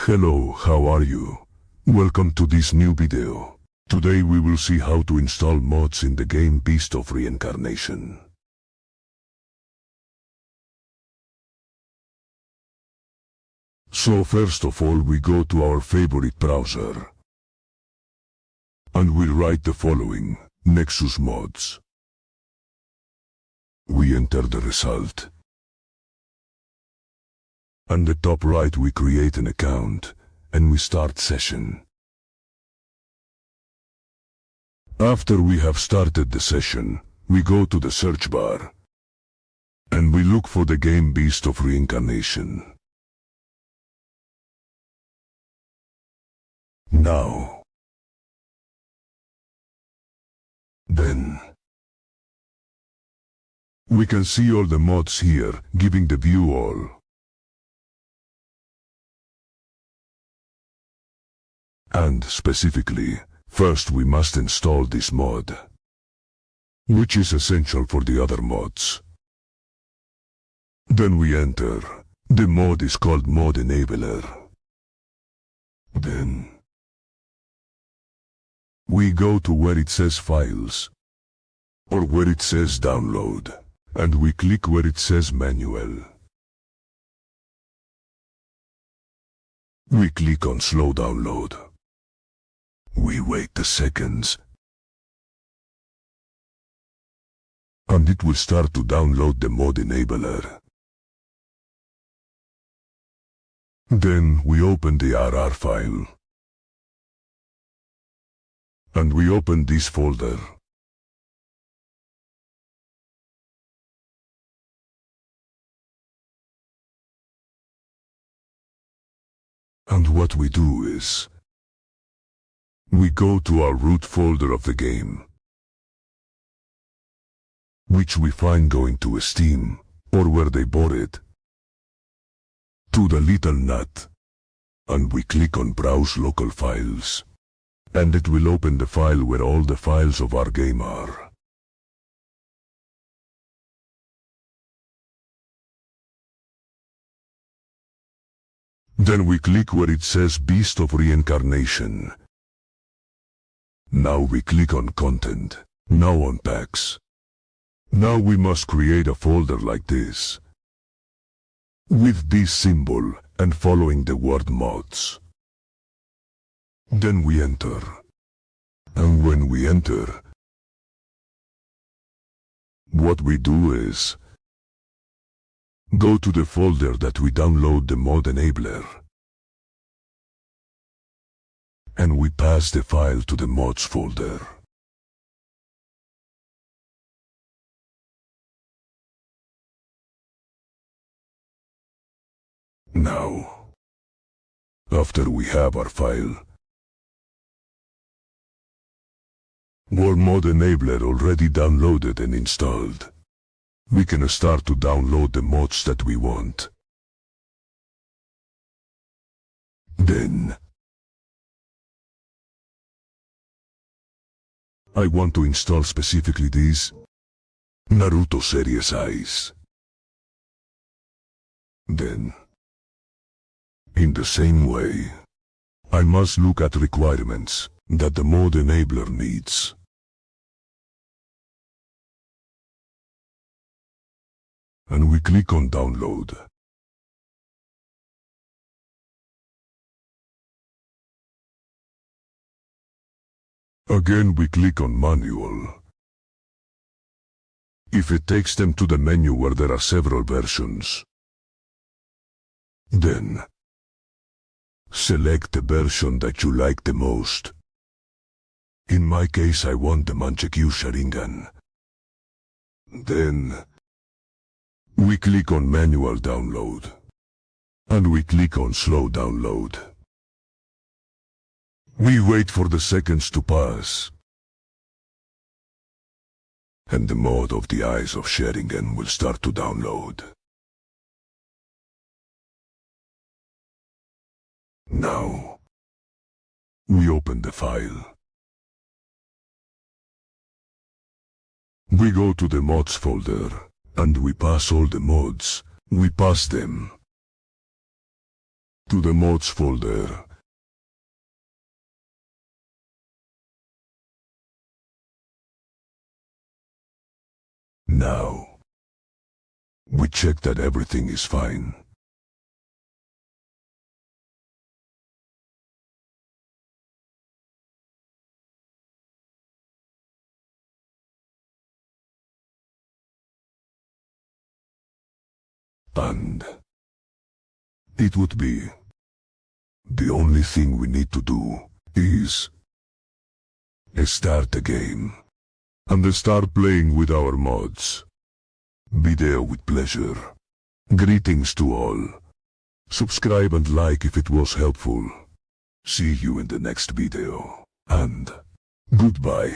Hello, how are you? Welcome to this new video. Today we will see how to install mods in the game Beast of Reincarnation. So first of all we go to our favorite browser. And we write the following, Nexus Mods. We enter the result. On the top right we create an account, and we start session. After we have started the session, we go to the search bar, and we look for the game Beast of Reincarnation. Now. Then. We can see all the mods here, giving the view all. And specifically, first we must install this mod, which is essential for the other mods. Then we enter. The mod is called Mod Enabler. Then we go to where it says Files, or where it says Download, and we click where it says Manual. We click on Slow Download. We wait the seconds, and it will start to download the Mod Enabler. Then we open the RR file, and we open this folder. And what we do is, we go to our root folder of the game, which we find going to Steam, or where they bought it, to the little nut, and we click on Browse Local Files, and it will open the file where all the files of our game are. Then we click where it says Beast of Reincarnation. Now we click on Content, now on Packs. Now we must create a folder like this, with this symbol, and following the word Mods. Then we enter. And when we enter, what we do is, go to the folder that we download the Mod Enabler, and we pass the file to the mods folder. Now, after we have our file, our Mod Enabler already downloaded and installed, we can start to download the mods that we want. Then, I want to install specifically these Naruto series eyes. Then, in the same way, I must look at requirements that the Mod Enabler needs. And we click on Download. Again we click on Manual. If it takes them to the menu where there are several versions, then select the version that you like the most. In my case I want the Manchekyu Sharingan. Then we click on Manual Download, and we click on Slow Download. We wait for the seconds to pass, and the mod of the Eyes of Sharingan will start to download. Now, we open the file. We go to the mods folder, and we pass all the mods. We pass them. to the mods folder. Now, we check that everything is fine. And it would be the only thing we need to do is start the game and start playing with our mods. Be there with pleasure. Greetings to all. Subscribe and like if it was helpful. See you in the next video. And goodbye.